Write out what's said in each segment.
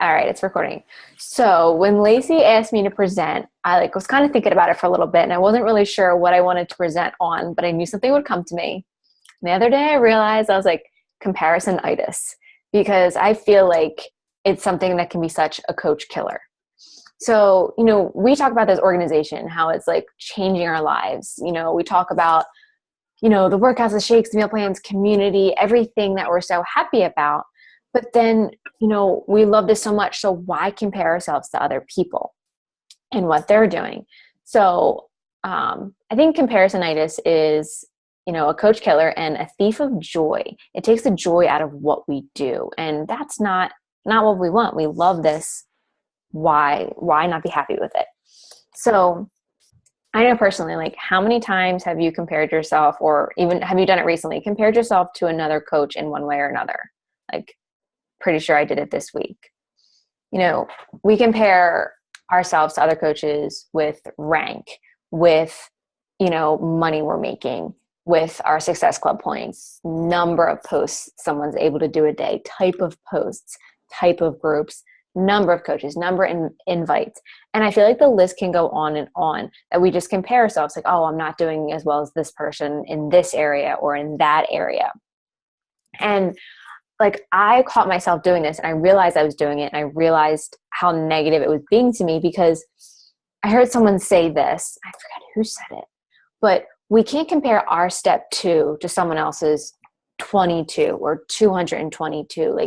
All right, it's recording. So when Lacey asked me to present, I was kind of thinking about it for a little bit, and I wasn't really sure what I wanted to present on, but I knew something would come to me. And the other day I realized I was like comparisonitis, because I feel like it's something that can be such a coach killer. So, we talk about this organization, how it's like changing our lives. We talk about, the workouts, the shakes, the meal plans, community, everything that we're so happy about. But then, we love this so much. So why compare ourselves to other people and what they're doing? So I think comparisonitis is, a coach killer and a thief of joy. It takes the joy out of what we do. And that's not what we want. We love this. Why not be happy with it? So I know personally, how many times have you compared yourself, or even have you done it recently, compared yourself to another coach in one way or another? Pretty sure I did it this week. We compare ourselves to other coaches with rank, with, money we're making, with our Success Club points, number of posts someone's able to do a day, type of posts, type of groups, number of coaches, number of invites. And I feel like the list can go on and on, that we just compare ourselves oh, I'm not doing as well as this person in this area or in that area. And I caught myself doing this, and I realized I was doing it, and I realized how negative it was being to me, because I heard someone say this. I forgot who said it, but we can't compare our step 2 to someone else's 22 or 222.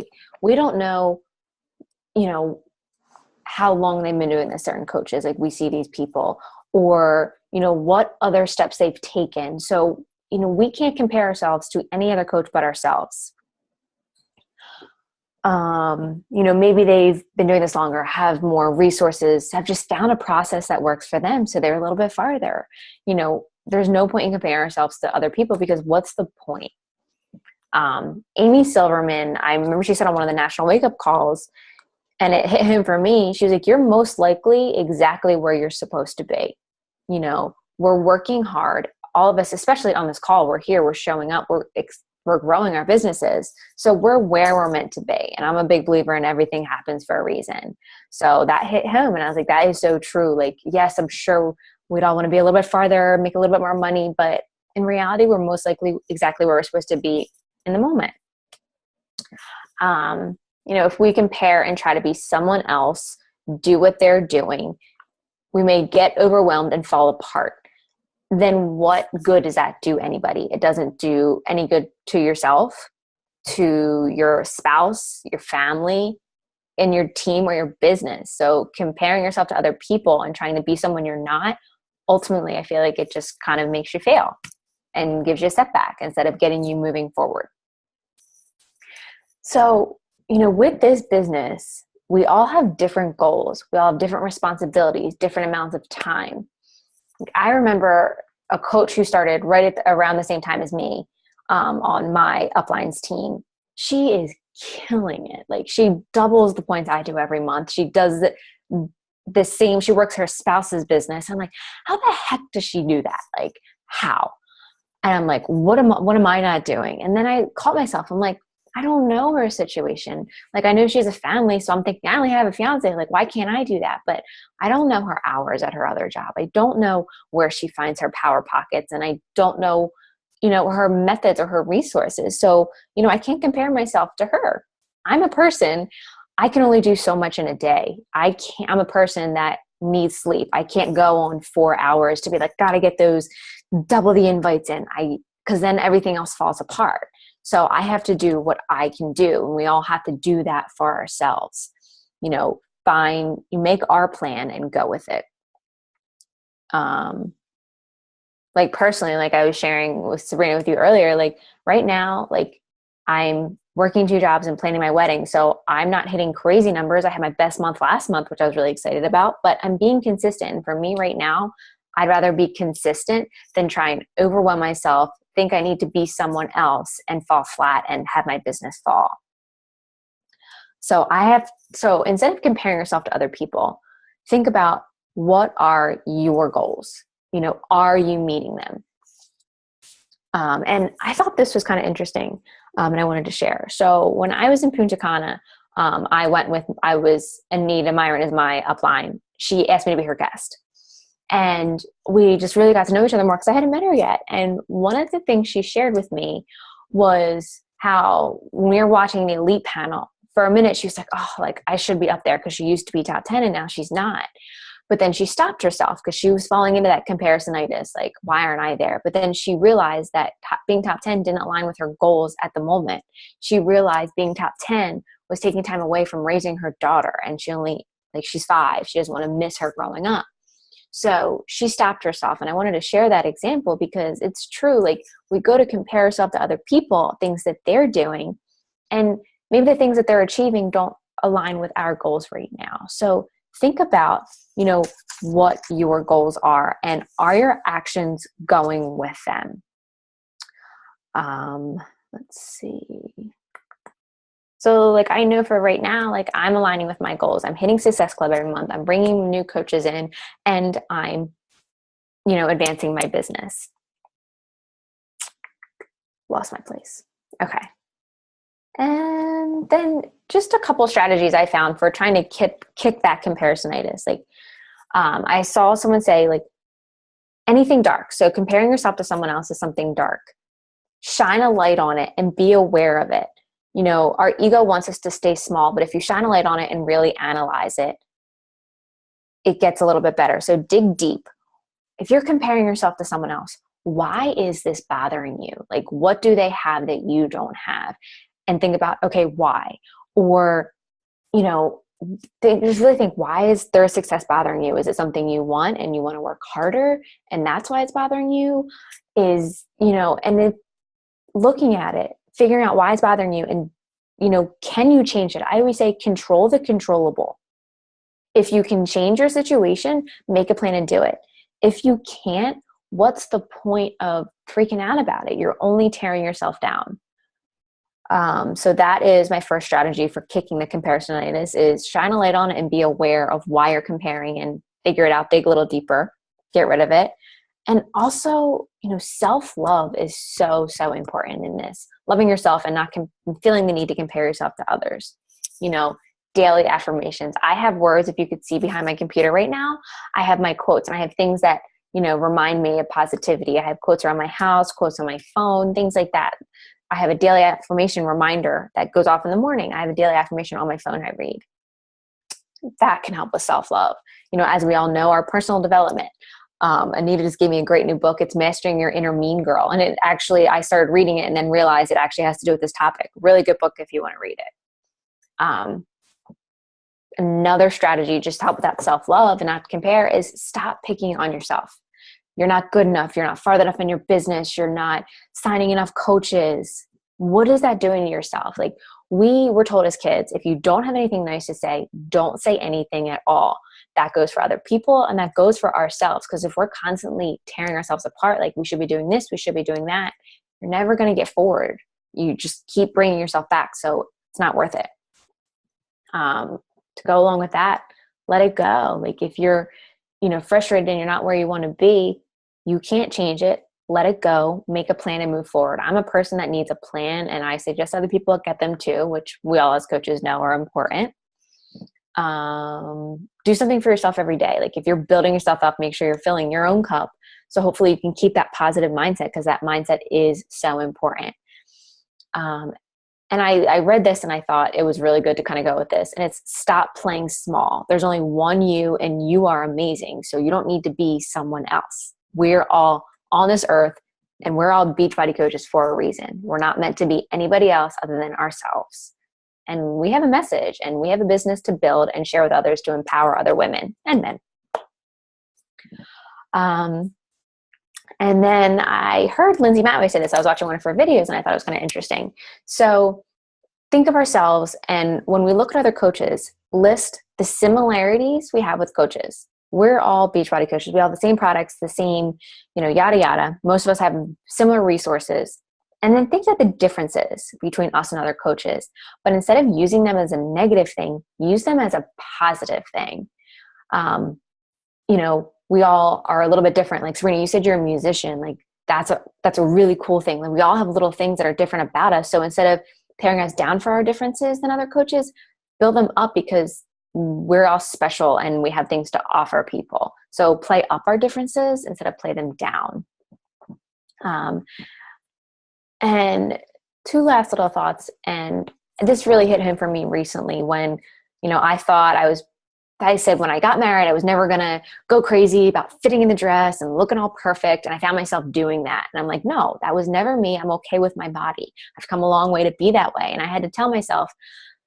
We don't know, how long they've been doing this, certain coaches. We see these people, or, what other steps they've taken. So, we can't compare ourselves to any other coach but ourselves. Maybe they've been doing this longer, have more resources, have just found a process that works for them. So they're a little bit farther. There's no point in comparing ourselves to other people, because what's the point? Amy Silverman, I remember she said on one of the national wake up calls, and it hit him for me. She was like, you're most likely exactly where you're supposed to be. We're working hard. All of us, especially on this call, we're here, we're showing up, we're growing our businesses. So we're where we're meant to be. And I'm a big believer in everything happens for a reason. So that hit home. And I was like, that is so true. Yes, I'm sure we'd all want to be a little bit farther, make a little bit more money. But in reality, we're most likely exactly where we're supposed to be in the moment. If we compare and try to be someone else, do what they're doing, we may get overwhelmed and fall apart. Then what good does that do anybody? It doesn't do any good to yourself, to your spouse, your family, and your team or your business. So comparing yourself to other people and trying to be someone you're not, ultimately, I feel like it just kind of makes you fail and gives you a setback instead of getting you moving forward. So, with this business, we all have different goals. We all have different responsibilities, different amounts of time. I remember a coach who started around the same time as me on my uplines team. She is killing it. She doubles the points I do every month. She does the same. She works her spouse's business. I'm like, how the heck does she do that? How? And I'm like, what am I not doing? And then I caught myself. I'm like, I don't know her situation. I know she has a family, so I'm thinking I only have a fiance. Why can't I do that? But I don't know her hours at her other job. I don't know where she finds her power pockets, and I don't know, her methods or her resources. So, I can't compare myself to her. I'm a person. I can only do so much in a day. I'm a person that needs sleep. I can't go on 4 hours to be gotta get those double the invites in. Because then everything else falls apart. So I have to do what I can do. And we all have to do that for ourselves. You make our plan and go with it. Personally, I was sharing with Sabrina with you earlier, right now, I'm working 2 jobs and planning my wedding. So I'm not hitting crazy numbers. I had my best month last month, which I was really excited about, but I'm being consistent. And for me right now, I'd rather be consistent than try and overwhelm myself, think I need to be someone else, and fall flat and have my business fall. So instead of comparing yourself to other people, think about, what are your goals? Are you meeting them? And I thought this was kind of interesting, and I wanted to share. So when I was in Punta Cana, I was Anita Myron is my upline. She asked me to be her guest. And we just really got to know each other more because I hadn't met her yet. And one of the things she shared with me was how when we were watching the elite panel, for a minute, she was like, oh, like I should be up there because she used to be top 10 and now she's not. But then she stopped herself because she was falling into that comparisonitis, like, why aren't I there? But then she realized that being top 10 didn't align with her goals at the moment. She realized being top 10 was taking time away from raising her daughter. And she's 5. She doesn't want to miss her growing up. So she stopped herself. And I wanted to share that example because it's true. Like, we go to compare ourselves to other people, things that they're doing, and maybe the things that they're achieving don't align with our goals right now. So think about, what your goals are, and are your actions going with them? Let's see. So like, I know for right now, like I'm aligning with my goals. I'm hitting Success Club every month. I'm bringing new coaches in, and I'm, advancing my business. Lost my place. Okay. And then just a couple strategies I found for trying to kick that comparisonitis. Like, I saw someone say, like, anything dark. So comparing yourself to someone else is something dark. Shine a light on it and be aware of it. Our ego wants us to stay small, but if you shine a light on it and really analyze it, it gets a little bit better. So dig deep. If you're comparing yourself to someone else, why is this bothering you? Like, what do they have that you don't have? And think about, okay, why? Or, just really think, why is their success bothering you? Is it something you want and you want to work harder and that's why it's bothering you? And then looking at it, figuring out why it's bothering you, and, can you change it? I always say control the controllable. If you can change your situation, make a plan and do it. If you can't, what's the point of freaking out about it? You're only tearing yourself down. So that is my first strategy for kicking the comparisonitis, is shine a light on it and be aware of why you're comparing and figure it out, dig a little deeper, get rid of it. And also, self-love is so, so important in this. Loving yourself and not feeling the need to compare yourself to others. Daily affirmations. I have words, if you could see behind my computer right now, I have my quotes, and I have things that, remind me of positivity. I have quotes around my house, quotes on my phone, things like that. I have a daily affirmation reminder that goes off in the morning. I have a daily affirmation on my phone I read. That can help with self-love. As we all know, our personal development. Anita just gave me a great new book. It's Mastering Your Inner Mean Girl. And I started reading it and then realized it actually has to do with this topic. Really good book if you want to read it. Another strategy just to help with that self-love and not compare is stop picking on yourself. You're not good enough. You're not far enough in your business. You're not signing enough coaches. What is that doing to yourself? Like, we were told as kids, if you don't have anything nice to say, don't say anything at all. That goes for other people and that goes for ourselves. Because if we're constantly tearing ourselves apart, like we should be doing this, we should be doing that, you're never going to get forward. You just keep bringing yourself back. So it's not worth it. To go along with that, let it go. Like, if you're, frustrated and you're not where you want to be, you can't change it. Let it go, make a plan and move forward. I'm a person that needs a plan, and I suggest other people get them too, which we all as coaches know are important. Do something for yourself every day. Like, if you're building yourself up, make sure you're filling your own cup. So hopefully you can keep that positive mindset, because that mindset is so important. And I read this and I thought it was really good to kind of go with this. And it's stop playing small. There's only one you, and you are amazing. So you don't need to be someone else. We're all on this earth, and we're all Beachbody coaches for a reason. We're not meant to be anybody else other than ourselves. And we have a message, and we have a business to build and share with others to empower other women and men. And then I heard Lindsay Matway say this. I was watching one of her videos and I thought it was kind of interesting. So think of ourselves, and when we look at other coaches, list the similarities we have with coaches. We're all Beachbody coaches. We all have the same products, the same, yada, yada. Most of us have similar resources. And then think of the differences between us and other coaches. But instead of using them as a negative thing, use them as a positive thing. We all are a little bit different. Like, Serena, you said you're a musician. Like, that's a really cool thing. Like, we all have little things that are different about us. So instead of tearing us down for our differences than other coaches, build them up because we're all special and we have things to offer people. So play up our differences instead of play them down. And two last little thoughts. And this really hit home for me recently when, I said when I got married, I was never going to go crazy about fitting in the dress and looking all perfect. And I found myself doing that. And I'm like, no, that was never me. I'm okay with my body. I've come a long way to be that way. And I had to tell myself,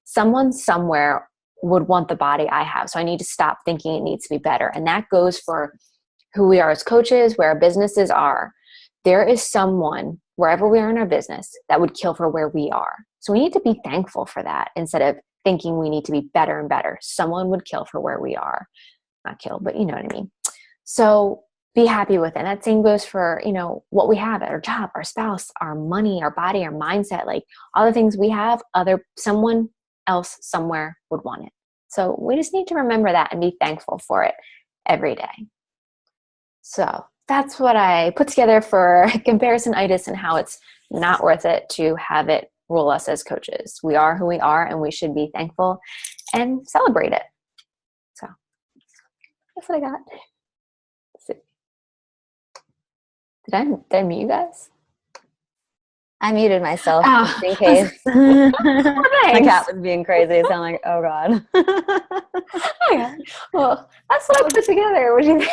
someone somewhere would want the body I have. So I need to stop thinking it needs to be better. And that goes for who we are as coaches, where our businesses are. There is someone wherever we are in our business that would kill for where we are. So we need to be thankful for that instead of thinking we need to be better and better. Someone would kill for where we are. Not kill, but you know what I mean. So be happy with it. And that same goes for, what we have at our job, our spouse, our money, our body, our mindset, like all the things we have, someone else somewhere would want it. So we just need to remember that and be thankful for it every day. So that's what I put together for comparisonitis and how it's not worth it to have it rule us as coaches. We are who we are, and we should be thankful and celebrate it. So that's what I got. Did I mute you guys? I muted myself just in case. My cat was being crazy, so I'm like, oh God. Okay. Well, that's what I put together. What do you think?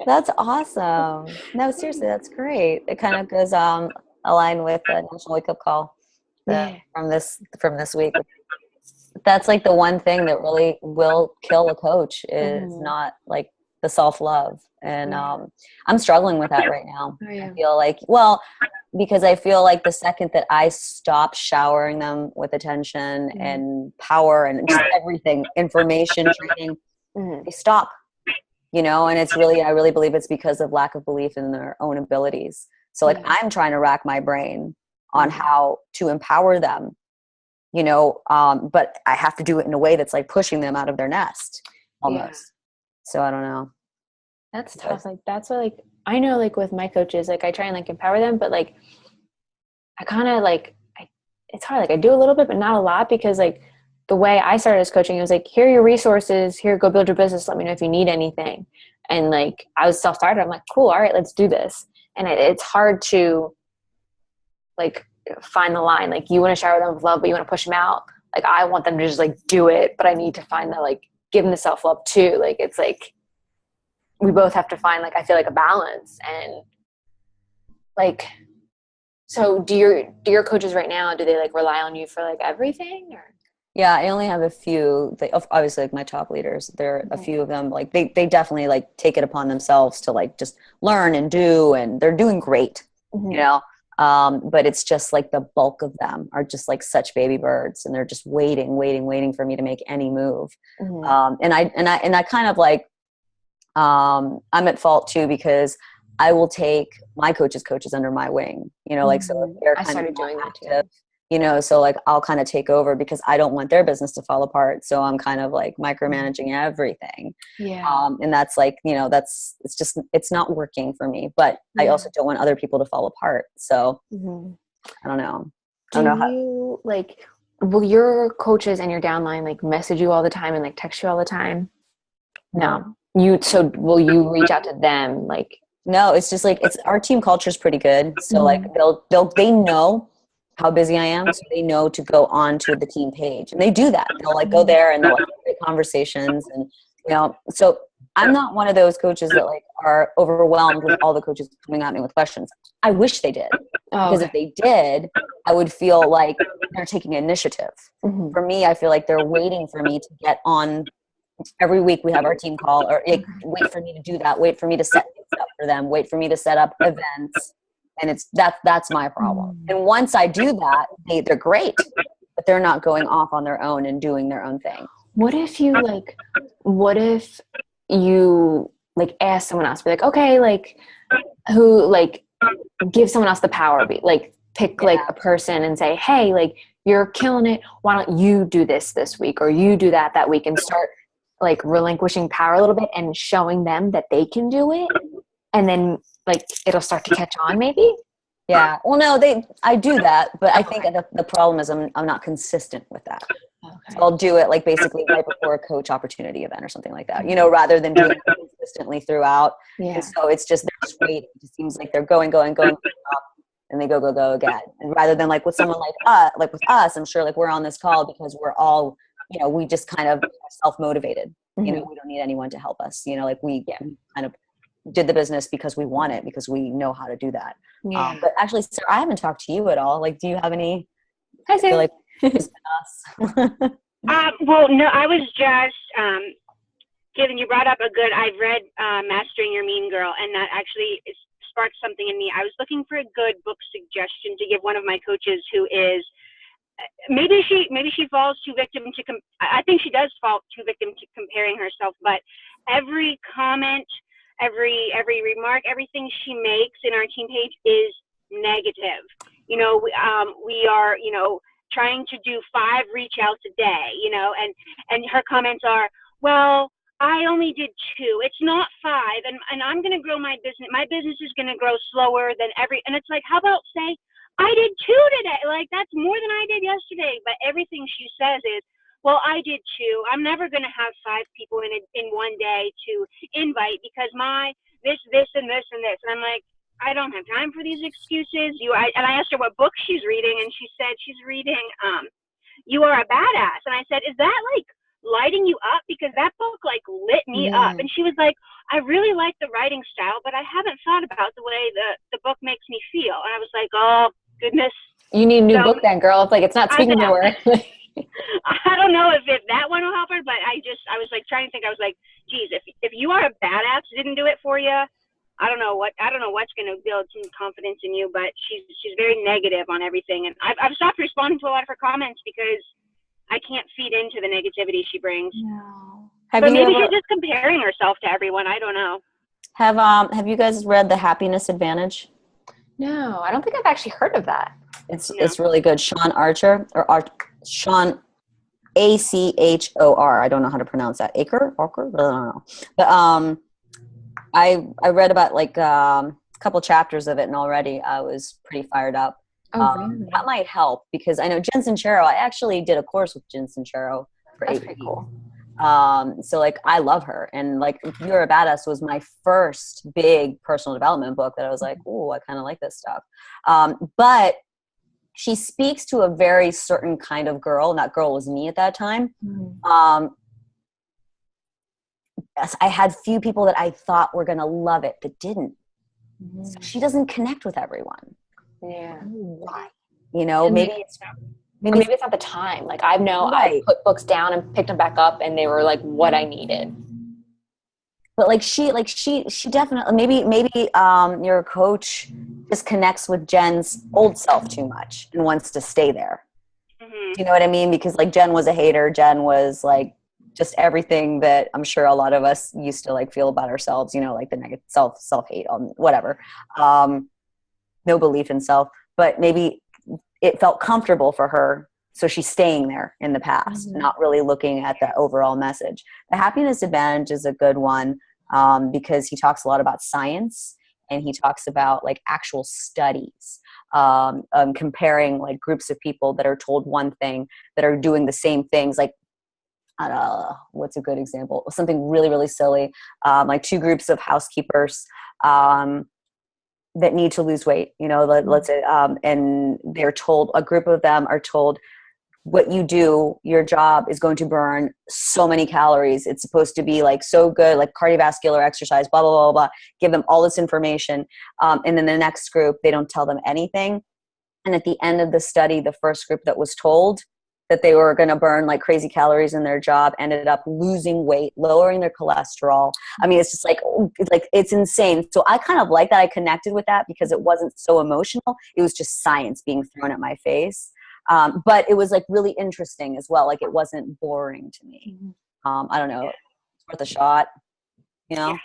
That's awesome. No, seriously, that's great. It kind of goes aligned with the National Wake Up Call from this week. That's like the one thing that really will kill a coach is not like the self-love. And I'm struggling with that right now. I feel like, because I feel like the second that I stop showering them with attention and power and just everything, information, training, they stop, and it's really, I really believe it's because of lack of belief in their own abilities. So like I'm trying to rack my brain on how to empower them, but I have to do it in a way that's like pushing them out of their nest almost. Yeah. So I don't know. That's tough. Like that's what, like, I know, like with my coaches, like I try and like empower them, but like I kind of like, it's hard. Like I do a little bit, but not a lot, because like the way I started as coaching, it was like, here are your resources, here, go build your business. Let me know if you need anything. And like, I was self-started. I'm like, cool. All right, let's do this. And it's hard to like find the line. Like you want to shower them with love, but you want to push them out. Like I want them to just like do it, but I need to find that, like, give them the self-love too. Like, it's like, we both have to find, like, I feel like a balance. And like, so do your coaches right now, do they like rely on you for like everything, or? Yeah, I only have a few. Obviously, like my top leaders, there are a few of them. Like they definitely like take it upon themselves to like just learn and do, and they're doing great, But it's just like the bulk of them are just like such baby birds, and they're just waiting for me to make any move. And I kind of like, I'm at fault too, because I will take my coaches under my wing, like, so if they're I started doing that too. So like I'll kind of take over because I don't want their business to fall apart. So I'm kind of like micromanaging everything. Yeah. And that's like, it's not working for me, but I also don't want other people to fall apart. So I don't know. Will your coaches and your downline like message you all the time and like text you all the time? No. So will you reach out to them? Like, no, it's just like, our team culture is pretty good. So like they know how busy I am. So they know to go on to the team page, and they do that. They'll like go there and they'll like have conversations, and, so I'm not one of those coaches that like are overwhelmed with all the coaches coming at me with questions. I wish they did, because if they did, I would feel like they're taking initiative. For me, I feel like they're waiting for me to get on. Every week we have our team call, or wait for me to do that. Wait for me to set things up for them. Wait for me to set up events. And that's my problem. And once I do that, they're great, but they're not going off on their own and doing their own thing. What if you ask someone else, be like, okay, like who, like, give someone else the power, like pick like a person and say, hey, like you're killing it. Why don't you do this week, or you do that week, and start like relinquishing power a little bit and showing them that they can do it. And then like it'll start to catch on maybe. Yeah. Well, no, I do that, but I think the problem is I'm not consistent with that. So I'll do it like basically right before a coach opportunity event or something like that, rather than doing it consistently throughout. Yeah. And so it's just, they're just waiting. It just seems like they're going, and they go again. And rather than like with someone like with us, I'm sure like we're on this call because we're all, we just kind of self-motivated. We don't need anyone to help us. Like we kind of did the business because we want it, because we know how to do that. Yeah. But actually, Sarah, I haven't talked to you at all. Like, do you have any? Hi, Sarah. Like, it's been us. Well, no, I was just given, you brought up I've read Mastering Your Mean Girl, and that actually sparked something in me. I was looking for a good book suggestion to give one of my coaches who is, maybe she falls too victim to, I think she does fall too victim to comparing herself, but every comment, every remark, everything she makes in our team page is negative. We are, trying to do 5 reach outs a day, and her comments are, well, I only did 2. It's not 5, and I'm going to grow my business. My business is going to grow slower than and it's like, how about say, I did 2 today? Like, that's more than I did yesterday. But everything she says is, well, I did 2. I'm never going to have 5 people in one day to invite because my this, and this, and this. And I'm like, I don't have time for these excuses. And I asked her what book she's reading, and she said she's reading You Are a Badass. And I said, is that like lighting you up? Because that book like lit me up. And she was like, I really like the writing style, but I haven't thought about the way the book makes me feel. And I was like, oh goodness. You need a new book then, girl. It's like, it's not speaking to her. I don't know if that one will help her, but I was like trying to think. I was like, geez, if You Are a Badass didn't do it for you, I don't know what's going to build some confidence in you. But she's very negative on everything, and I've stopped responding to a lot of her comments because I can't feed into the negativity she brings. No. But maybe she's just comparing herself to everyone. I don't know. Have you guys read The Happiness Advantage? No, I don't think I've actually heard of that. It's really good. Sean Archer Sean Achor. I don't know how to pronounce that. Acre? I don't know. But I read about like a couple chapters of it, and already I was pretty fired up. Really? That might help because I know Jen Sincero. I actually did a course with Jen Sincero for That's 8 pretty weeks. cool. So like I love her, and like You're a Badass was my first big personal development book that I was like, oh, I kind of like this stuff. But she speaks to a very certain kind of girl, and that girl was me at that time. I had few people that I thought were going to love it that didn't. So she doesn't connect with everyone. Yeah. Why? And maybe it's not the time. Like I know I put books down and picked them back up, and they were like what I needed. But she definitely, maybe your coach just connects with Jen's old self too much and wants to stay there. Do you know what I mean? Because like Jen was a hater. Jen was like just everything that I'm sure a lot of us used to like feel about ourselves, like the negative self-hate on whatever. No belief in self, but maybe it felt comfortable for her. So she's staying there in the past, not really looking at the overall message. The Happiness Advantage is a good one because he talks a lot about science, and he talks about like actual studies, comparing like groups of people that are told one thing that are doing the same things. Like, what's a good example? Something really, really silly. Like 2 groups of housekeepers that need to lose weight, let's say, and they're told, a group of them are told, what you do, your job is going to burn so many calories. It's supposed to be like so good, like cardiovascular exercise, blah, blah, blah, blah. Give them all this information. And then the next group, they don't tell them anything. And at the end of the study, the first group that was told that they were going to burn like crazy calories in their job ended up losing weight, lowering their cholesterol. I mean, it's just like it's insane. So I kind of like that. I connected with that because it wasn't so emotional. It was just science being thrown at my face. But it was like really interesting as well. Like it wasn't boring to me. I don't know. It's worth a shot, Yeah,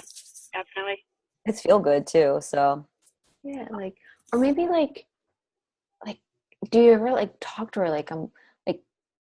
definitely. It's feel good too. So yeah, like, or maybe like, do you ever like talk to her? Like,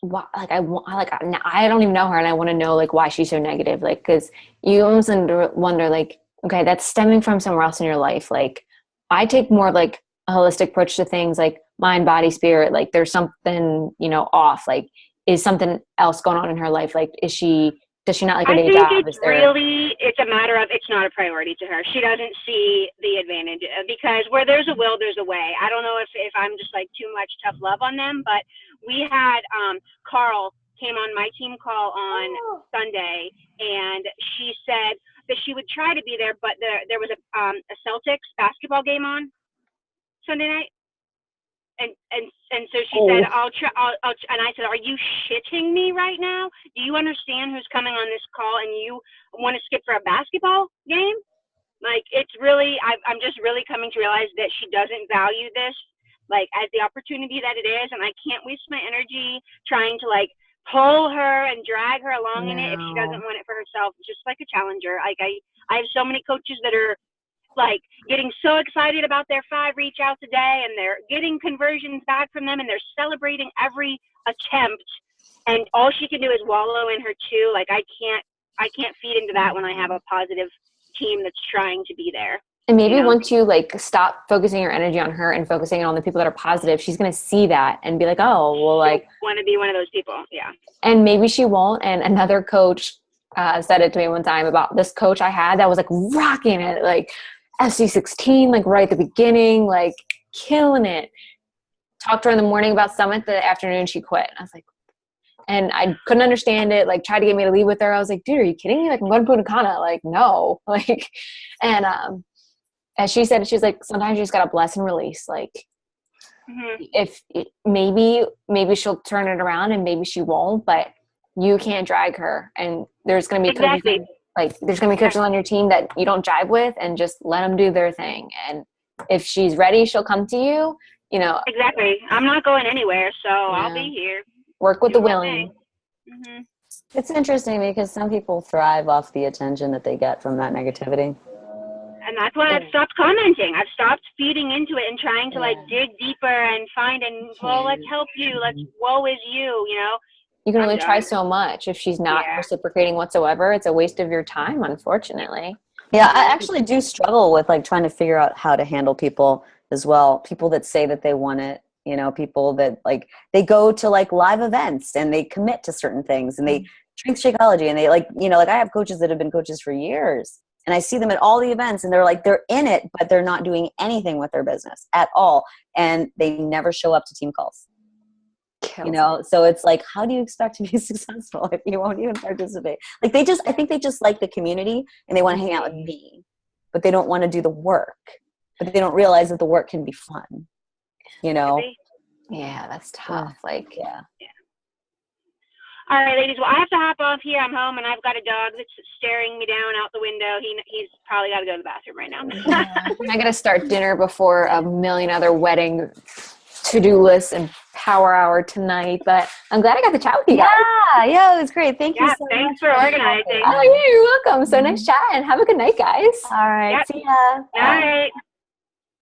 why, like I don't even know her, and I want to know like why she's so negative. Like, because you almost wonder like, okay, that's stemming from somewhere else in your life. Like, I take more of like a holistic approach to things, like mind, body, spirit. Like, there's something off. Like, is something else going on in her life? Like, does she not like her I day think job? it's a matter of, it's not a priority to her. She doesn't see the advantage, because where there's a will, there's a way. I don't know if I'm just like too much tough love on them, but we had, Carl came on my team call on Sunday, and she said that she would try to be there, but there was a Celtics basketball game on Sunday night. And so she said, I'll try, and I said, are you shitting me right now? Do you understand who's coming on this call and you want to skip for a basketball game? Like, it's really, I'm just really coming to realize that she doesn't value this, like, as the opportunity that it is. And I can't waste my energy trying to, like, pull her and drag her along in it if she doesn't want it for herself. Just like a challenger. Like, I have so many coaches that are, like, getting so excited about their 5 reach outs a day, and they're getting conversions back from them, and they're celebrating every attempt, and all she can do is wallow in her 2. Like, I can't feed into that when I have a positive team that's trying to be there. And maybe once you like stop focusing your energy on her and focusing on the people that are positive, she's going to see that and be like, oh, well, like, want to be one of those people. Yeah. And maybe she won't. And another coach said it to me one time about this coach I had that was like rocking it, like SC16, like right at the beginning, like killing it. Talked to her in the morning about Summit. The afternoon she quit. I was like, and I couldn't understand it. Like, tried to get me to leave with her. I was like, dude, are you kidding me? Like, I'm going to Punta Cana. Like, no. Like, and as she said, she's like, sometimes you just gotta bless and release. Like, if maybe she'll turn it around, and maybe she won't. But you can't drag her. And there's gonna be coaches, like, there's gonna be coaches on your team that you don't jive with, and just let them do their thing. And if she's ready, she'll come to you. You know. Exactly. I'm not going anywhere, so I'll be here. Work with the willing. It's interesting because some people thrive off the attention that they get from that negativity. And that's why I've stopped commenting. I've stopped feeding into it and trying to like dig deeper and find, and well, let's help you. Let's woe is you, you know. You can only try so much. If she's not reciprocating whatsoever, it's a waste of your time, unfortunately. Yeah, I actually do struggle with like trying to figure out how to handle people as well. People that say that they want it, you know, people that like, they go to like live events and they commit to certain things, and they drink Shakeology, and they like, you know, like I have coaches that have been coaches for years, and I see them at all the events, and they're like, they're in it, but they're not doing anything with their business at all. And they never show up to team calls. You know, so it's like, how do you expect to be successful if you won't even participate? Like, I think they just like the community and they want to hang out with me, but they don't want to do the work. But they don't realize that the work can be fun, you know? Yeah, that's tough. Like, yeah. All right, ladies. Well, I have to hop off here. I'm home, and I've got a dog that's staring me down out the window. He's probably got to go to the bathroom right now. I got to start dinner before a million other wedding to-do lists and power hour tonight. But I'm glad I got to chat with you guys. Yeah, it was great. Thank you so much. Thanks for organizing. Oh, yeah, you're welcome. So nice chat, and have a good night, guys. All right. Yep. See ya. All right.